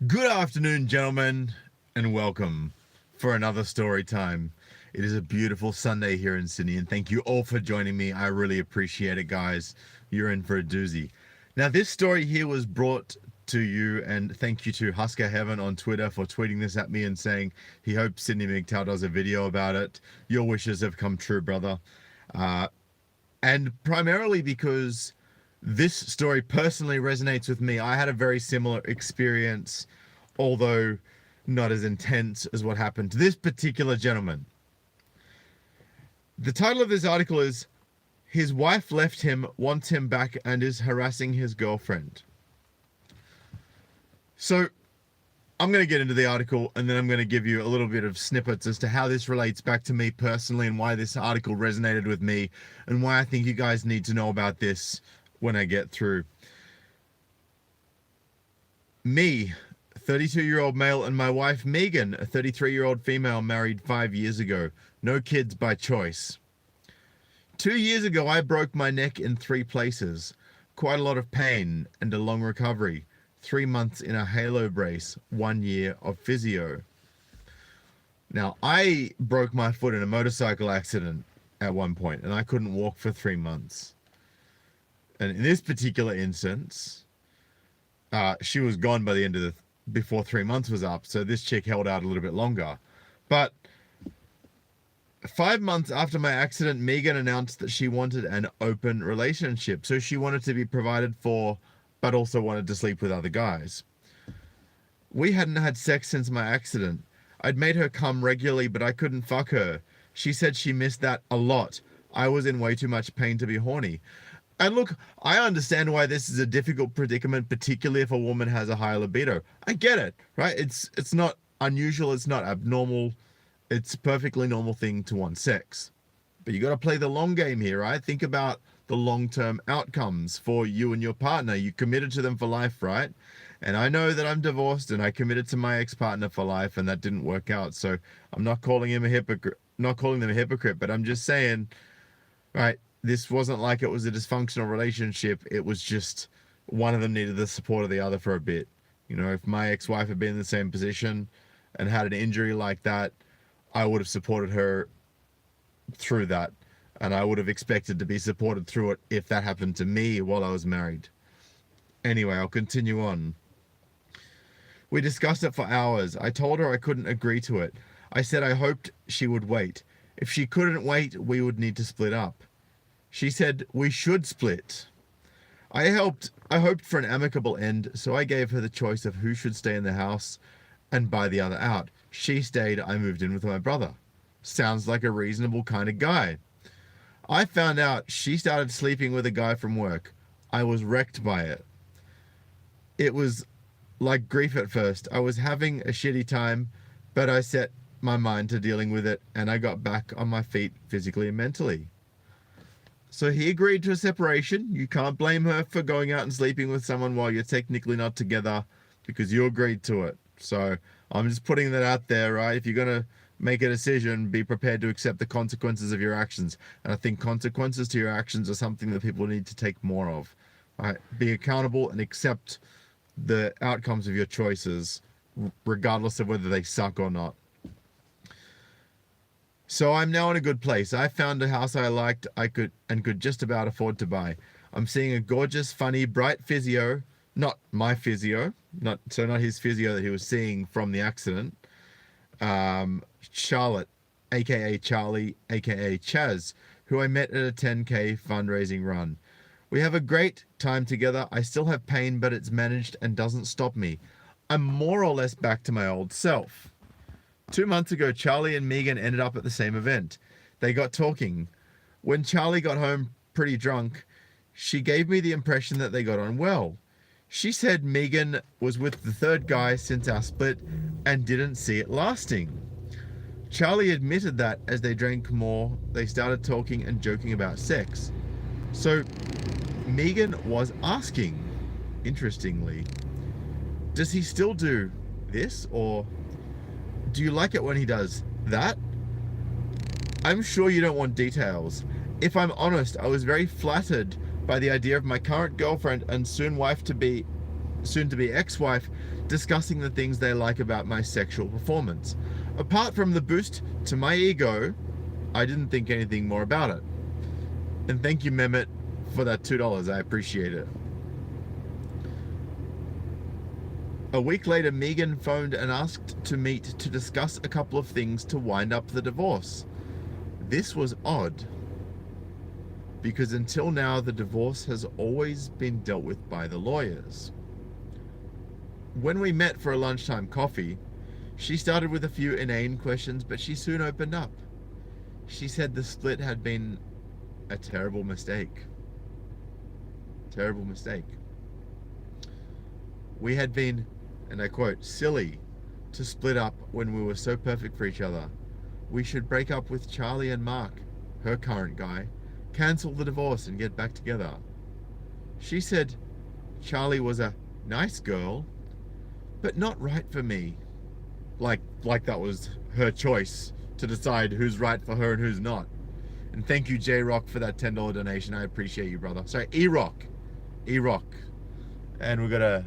Good afternoon, gentlemen, and welcome for another story time. It is a beautiful Sunday here in Sydney, and thank you all for joining me. I really appreciate it, guys. You're in for a doozy. Now, this story here was brought to you, and thank you to Husker Heaven on Twitter for tweeting this at me and saying he hopes Sydney MGTOW does a video about it. Your wishes have come true, brother. And primarily because this story personally resonates with me. I had a very similar experience, although not as intense as what happened to this particular gentleman. The title of this article is "His Wife Left Him, Wants Him Back, and is Harassing His Girlfriend." So I'm going to get into the article, and then I'm going to give you a little bit of snippets as to how this relates back to me personally and why this article resonated with me and why I think you guys need to know about this when I get through. Me, 32-year-old male, and my wife Megan, a 33-year-old female, married 5 years ago. No kids by choice. 2 years ago, I broke my neck in 3 places. Quite a lot of pain and a long recovery. 3 months in a halo brace, 1 year of physio. Now, I broke my foot in a motorcycle accident at one point, and I couldn't walk for 3 months. And in this particular instance, she was gone by the end of before 3 months was up. So this chick held out a little bit longer. But 5 months after my accident, Megan announced that she wanted an open relationship. So she wanted to be provided for, but also wanted to sleep with other guys. We hadn't had sex since my accident. I'd made her come regularly, but I couldn't fuck her. She said she missed that a lot. I was in way too much pain to be horny. And look, I understand why this is a difficult predicament, particularly if a woman has a high libido. I get it, right? It's not unusual. It's not abnormal. It's a perfectly normal thing to want sex. But you got to play the long game here, right? Think about the long-term outcomes for you and your partner. You committed to them for life, right? And I know that I'm divorced and I committed to my ex-partner for life and that didn't work out. So I'm not calling him a hypocrite, not calling them a hypocrite, but I'm just saying, right? This wasn't like it was a dysfunctional relationship. It was just one of them needed the support of the other for a bit. You know, if my ex-wife had been in the same position and had an injury like that, I would have supported her through that. And I would have expected to be supported through it if that happened to me while I was married. Anyway, I'll continue on. We discussed it for hours. I told her I couldn't agree to it. I said I hoped she would wait. If she couldn't wait, we would need to split up. She said we should split. I hoped for an amicable end, so I gave her the choice of who should stay in the house and buy the other out. She stayed, I moved in with my brother. Sounds like a reasonable kind of guy. I found out she started sleeping with a guy from work. I was wrecked by it. It was like grief at first. I was having a shitty time, but I set my mind to dealing with it and I got back on my feet physically and mentally. So he agreed to a separation. You can't blame her for going out and sleeping with someone while you're technically not together because you agreed to it. So I'm just putting that out there, right? If you're going to make a decision, be prepared to accept the consequences of your actions. And I think consequences to your actions are something that people need to take more of. Right? Be accountable and accept the outcomes of your choices, regardless of whether they suck or not. So I'm now in a good place. I found a house I liked, could just about afford to buy. I'm seeing a gorgeous, funny, bright physio, not my physio, not his physio that he was seeing from the accident. Charlotte, aka Charlie, aka Chaz, who I met at a 10K fundraising run. We have a great time together. I still have pain, but it's managed and doesn't stop me. I'm more or less back to my old self. 2 months ago, Charlie and Megan ended up at the same event. They got talking. When Charlie got home pretty drunk, she gave me the impression that they got on well. She said Megan was with the third guy since our split and didn't see it lasting. Charlie admitted that as they drank more, they started talking and joking about sex. So Megan was asking, interestingly, does he still do this, or do you like it when he does that? I'm sure you don't want details. If I'm honest, I was very flattered by the idea of my current girlfriend and soon wife-to-be soon-to-be ex-wife discussing the things they like about my sexual performance. Apart from the boost to my ego, I didn't think anything more about it. And thank you, Mehmet, for that $2. I appreciate it. A week later, Megan phoned and asked to meet to discuss a couple of things to wind up the divorce. This was odd, because until now, the divorce has always been dealt with by the lawyers. When we met for a lunchtime coffee, she started with a few inane questions, but she soon opened up. She said the split had been a terrible mistake. Terrible mistake. We had been, and I quote, silly to split up when we were so perfect for each other. We should break up with Charlie and Mark, her current guy, cancel the divorce and get back together. She said Charlie was a nice girl, but not right for me. Like that was her choice to decide who's right for her and who's not. And thank you, J-Rock, for that $10 donation. I appreciate you, brother. Sorry, E-Rock. E-Rock. And we got a,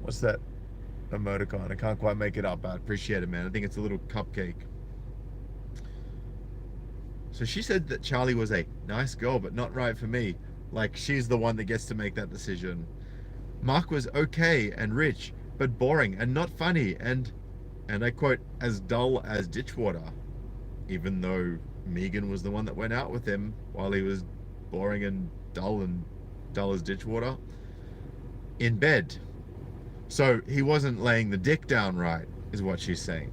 what's that emoticon? I can't quite make it up, but I appreciate it, man. I think it's a little cupcake. So she said that Charlie was a nice girl, but not right for me. Like she's the one that gets to make that decision. Mark was okay and rich, but boring and not funny, and I quote, as dull as ditch water. Even though Megan was the one that went out with him while he was boring and dull as ditch water in bed. So he wasn't laying the dick down right, is what she's saying.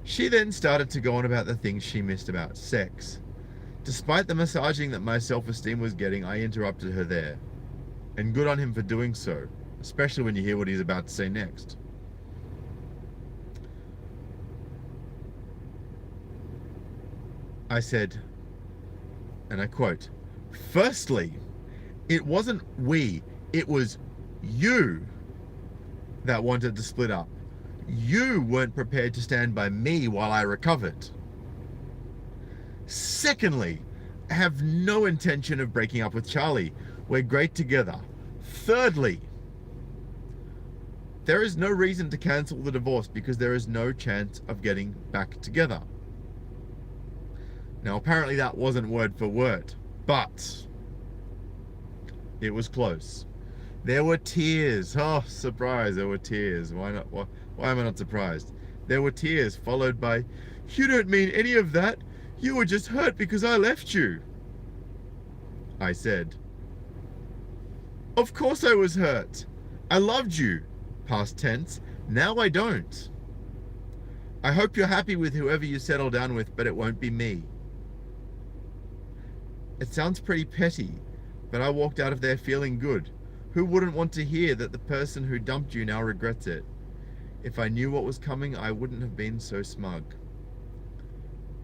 She then started to go on about the things she missed about sex. Despite the massaging that my self-esteem was getting, I interrupted her there. And good on him for doing so, especially when you hear what he's about to say next. I said, and I quote, "Firstly, it wasn't we, it was you that wanted to split up. You weren't prepared to stand by me while I recovered. Secondly, I have no intention of breaking up with Charlie. We're great together. Thirdly, there is no reason to cancel the divorce because there is no chance of getting back together." Now, apparently that wasn't word for word, but it was close. There were tears. Oh, surprise, there were tears. Why not? Why am I not surprised? There were tears followed by, "You don't mean any of that. You were just hurt because I left you." I said, "Of course I was hurt. I loved you. Past tense. Now I don't. I hope you're happy with whoever you settle down with, but it won't be me." It sounds pretty petty, but I walked out of there feeling good. Who wouldn't want to hear that the person who dumped you now regrets it? If I knew what was coming, I wouldn't have been so smug.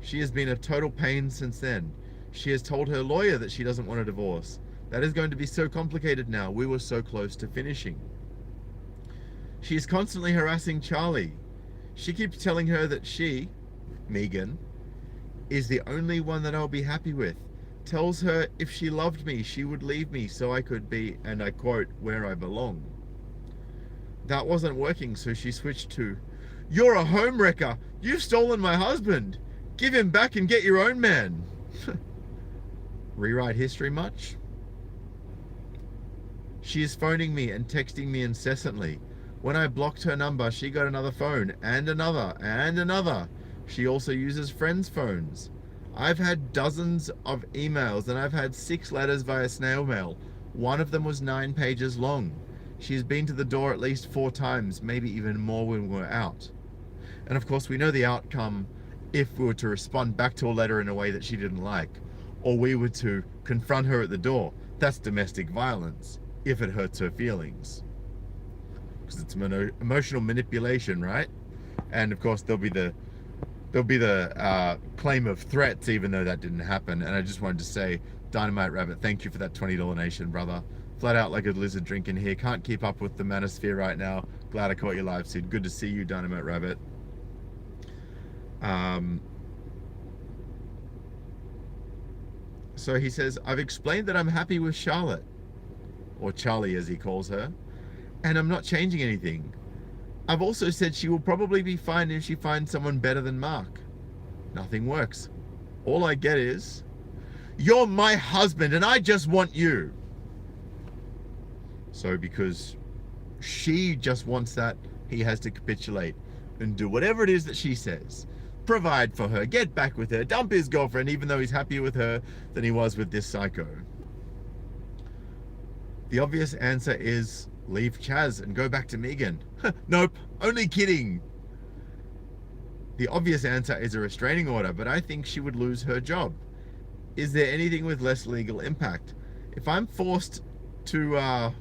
She has been a total pain since then. She has told her lawyer that she doesn't want a divorce. That is going to be so complicated now. We were so close to finishing. She is constantly harassing Charlie. She keeps telling her that she, Megan, is the only one that I'll be happy with. Tells her if she loved me, she would leave me so I could be, and I quote, where I belong. That wasn't working, so she switched to, "You're a homewrecker. You've stolen my husband. Give him back and get your own man." Rewrite history much? She is phoning me and texting me incessantly. When I blocked her number, she got another phone, and another, and another. She also uses friends' phones. I've had dozens of emails, and I've had 6 letters via snail mail. One of them was 9 pages long. She's been to the door at least 4 times, maybe even more when we're out. And of course, we know the outcome if we were to respond back to a letter in a way that she didn't like, or we were to confront her at the door. That's domestic violence, if it hurts her feelings. Because it's emotional manipulation, right? And of course, there'll be the claim of threats, even though that didn't happen. And I just wanted to say, Dynamite Rabbit, thank you for that $20 donation, brother. Flat out like a lizard drinking here. Can't keep up with the manosphere right now. Glad I caught you live, Sid. Good to see you, Dynamite Rabbit. So he says, "I've explained that I'm happy with Charlotte." or Charlie as he calls her, and I'm not changing anything. I've also said she will probably be fine if she finds someone better than Mark. Nothing works. All I get is, you're my husband and I just want you. So because she just wants that, he has to capitulate and do whatever it is that she says. Provide for her, get back with her, dump his girlfriend even though he's happier with her than he was with this psycho. The obvious answer is leave Chaz and go back to Megan. Nope, only kidding. The obvious answer is a restraining order, but I think she would lose her job. Is there anything with less legal impact? If I'm forced to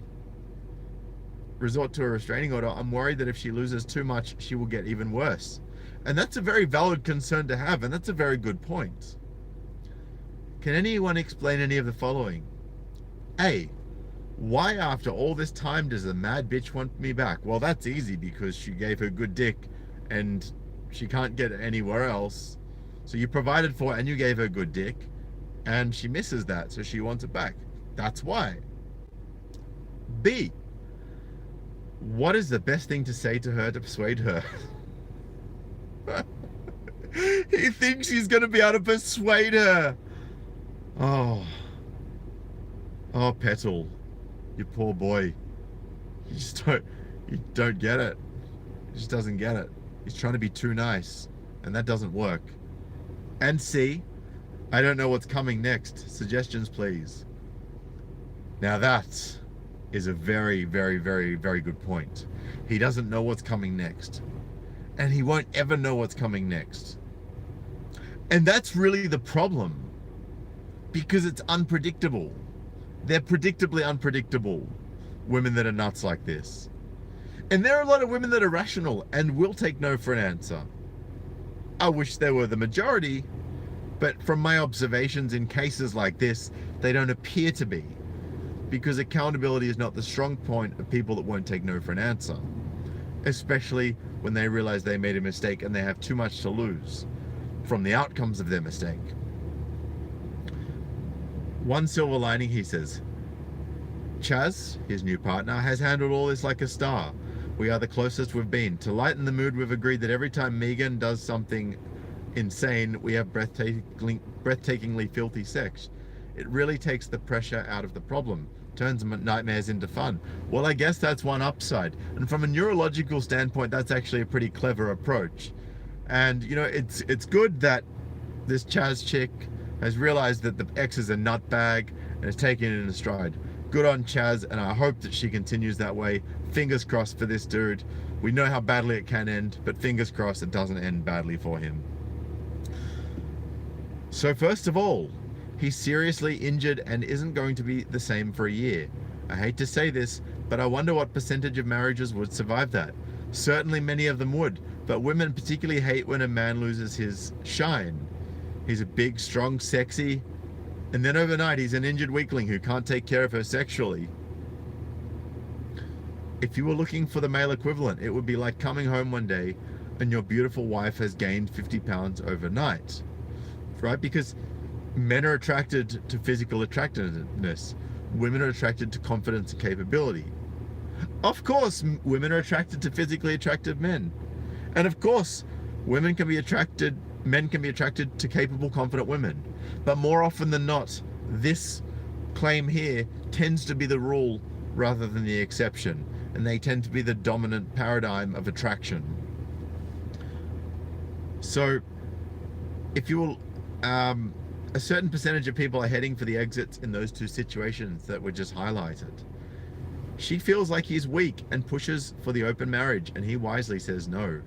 resort to a restraining order, I'm worried that if she loses too much, she will get even worse. And that's a very valid concern to have, and that's a very good point. Can anyone explain any of the following? A, why after all this time does the mad bitch want me back? Well, that's easy because she gave her good dick and she can't get it anywhere else. So you provided for her and you gave her good dick and she misses that, so she wants it back. That's why. B, what is the best thing to say to her to persuade her? He thinks he's going to be able to persuade her. Oh, Petal, you poor boy. You don't get it. He just doesn't get it. He's trying to be too nice, and that doesn't work. And C, I don't know what's coming next. Suggestions, please. Now that is a very, very, very, very good point. He doesn't know what's coming next. And he won't ever know what's coming next. And that's really the problem. Because it's unpredictable. They're predictably unpredictable, women that are nuts like this. And there are a lot of women that are rational and will take no for an answer. I wish they were the majority, but from my observations in cases like this, they don't appear to be. Because accountability is not the strong point of people that won't take no for an answer. Especially when they realize they made a mistake and they have too much to lose from the outcomes of their mistake. One silver lining, he says, Chaz, his new partner, has handled all this like a star. We are the closest we've been. To lighten the mood, we've agreed that every time Megan does something insane, we have breathtakingly filthy sex. It really takes the pressure out of the problem. Turns nightmares into fun. Well, I guess that's one upside. And from a neurological standpoint, that's actually a pretty clever approach. And, you know, it's good that this Chaz chick has realized that the ex is a nutbag and is taking it in stride. Good on Chaz, and I hope that she continues that way. Fingers crossed for this dude. We know how badly it can end, but fingers crossed it doesn't end badly for him. So first of all, he's seriously injured and isn't going to be the same for a year. I hate to say this, but I wonder what percentage of marriages would survive that. Certainly many of them would, but women particularly hate when a man loses his shine. He's a big, strong, sexy, and then overnight he's an injured weakling who can't take care of her sexually. If you were looking for the male equivalent, it would be like coming home one day and your beautiful wife has gained 50 pounds overnight, right? Because men are attracted to physical attractiveness. Women are attracted to confidence and capability. Of course, women are attracted to physically attractive men. And of course, men can be attracted to capable, confident women. But more often than not, this claim here tends to be the rule rather than the exception. And they tend to be the dominant paradigm of attraction. So, if you will, a certain percentage of people are heading for the exits in those two situations that were just highlighted. She feels like he's weak and pushes for the open marriage, and he wisely says no.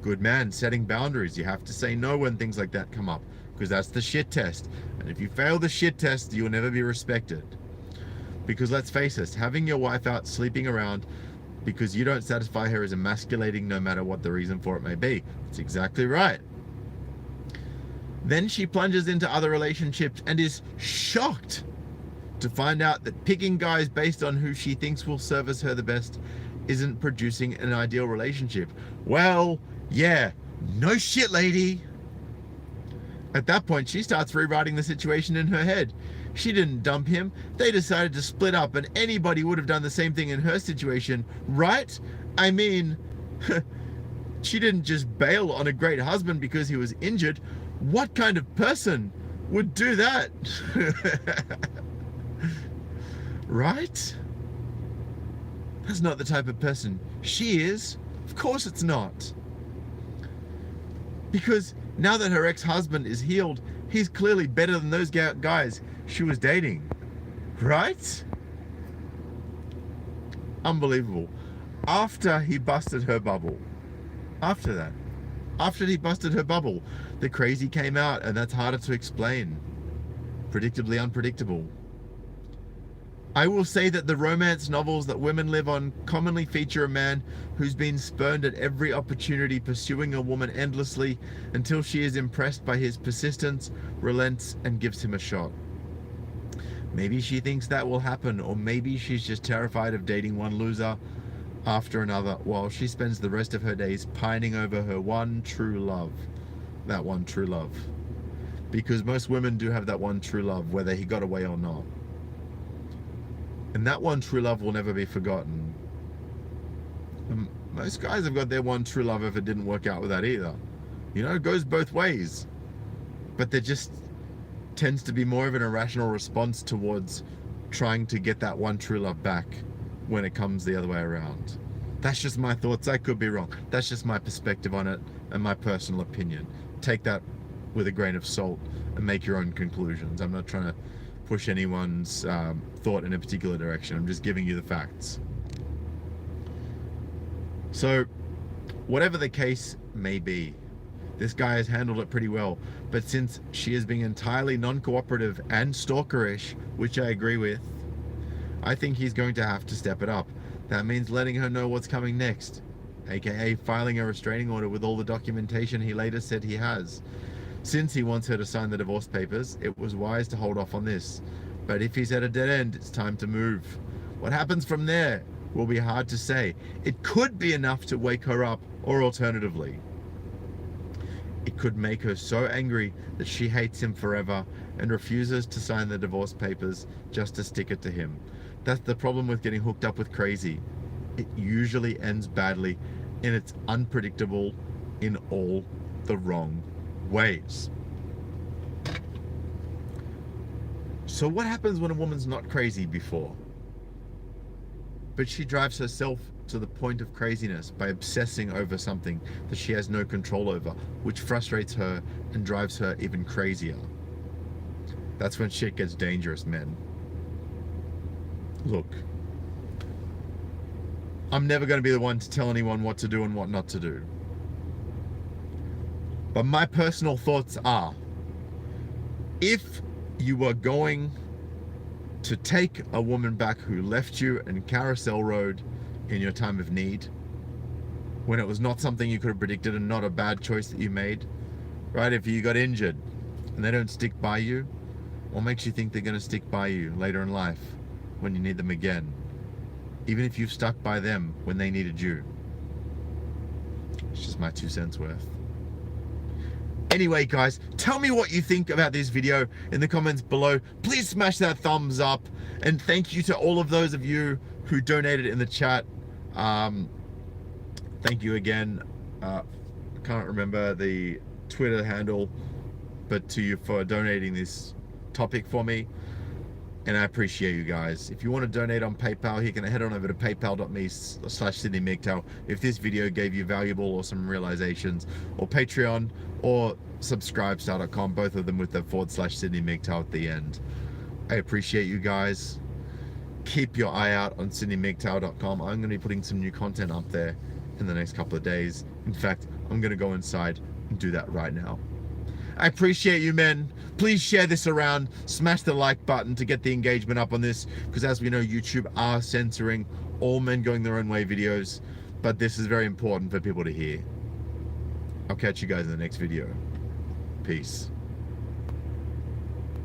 Good man, setting boundaries. You have to say no when things like that come up, because that's the shit test. And if you fail the shit test, you'll never be respected. Because let's face it, having your wife out sleeping around because you don't satisfy her is emasculating no matter what the reason for it may be. That's exactly right. Then she plunges into other relationships and is shocked to find out that picking guys based on who she thinks will service her the best isn't producing an ideal relationship. Well, yeah, no shit, lady. At that point, she starts rewriting the situation in her head. She didn't dump him. They decided to split up, and anybody would have done the same thing in her situation, right? I mean, she didn't just bail on a great husband because he was injured. What kind of person would do that? Right? That's not the type of person she is. Of course it's not. Because now that her ex-husband is healed, he's clearly better than those guys she was dating. Right? Unbelievable. After he busted her bubble. After he busted her bubble, the crazy came out, and that's harder to explain. Predictably unpredictable. I will say that the romance novels that women live on commonly feature a man who's been spurned at every opportunity, pursuing a woman endlessly until she is impressed by his persistence, relents, and gives him a shot. Maybe she thinks that will happen, or maybe she's just terrified of dating one loser after another while she spends the rest of her days pining over her one true love. That one true love. Because most women do have that one true love, whether he got away or not. And that one true love will never be forgotten. And most guys have got their one true love if it didn't work out with that either. You know, it goes both ways. But there just tends to be more of an irrational response towards trying to get that one true love back when it comes the other way around. That's just my thoughts. I could be wrong. That's just my perspective on it and my personal opinion. Take that with a grain of salt and make your own conclusions. I'm not trying to push anyone's thought in a particular direction. I'm just giving you the facts. So, whatever the case may be, this guy has handled it pretty well. But since she is being entirely non-cooperative and stalkerish, which I agree with, I think he's going to have to step it up. That means letting her know what's coming next, aka filing a restraining order with all the documentation he later said he has. Since he wants her to sign the divorce papers, it was wise to hold off on this. But if he's at a dead end, it's time to move. What happens from there will be hard to say. It could be enough to wake her up, or alternatively, it could make her so angry that she hates him forever and refuses to sign the divorce papers just to stick it to him. That's the problem with getting hooked up with crazy. It usually ends badly, and it's unpredictable in all the wrong ways. So what happens when a woman's not crazy before, but she drives herself to the point of craziness by obsessing over something that she has no control over, which frustrates her and drives her even crazier? That's when shit gets dangerous, men. Look, I'm never going to be the one to tell anyone what to do and what not to do. But my personal thoughts are, if you are going to take a woman back who left you in Carousel Road in your time of need, when it was not something you could have predicted and not a bad choice that you made, right? If you got injured and they don't stick by you, what makes you think they're going to stick by you later in life when you need them again? Even if you've stuck by them when they needed you. It's just my 2 cents worth. Anyway, guys, tell me what you think about this video in the comments below. Please smash that thumbs up, and thank you to all of those of you who donated in the chat. Thank you again. I can't remember the Twitter handle, but to you for donating this topic for me, and I appreciate you guys. If you want to donate on PayPal, you can head on over to paypal.me/SydneyMGTOW if this video gave you valuable or some realizations, or Patreon, or subscribestar.com, both of them with the /SydneyMGTOW at the end. I appreciate you guys. Keep your eye out on SydneyMGTOW.com. I'm going to be putting some new content up there in the next couple of days. In fact, I'm going to go inside and do that right now. I appreciate you, men. Please share this around. Smash the like button to get the engagement up on this, because as we know, YouTube are censoring all men going their own way videos, but this is very important for people to hear. I'll catch you guys in the next video. Peace.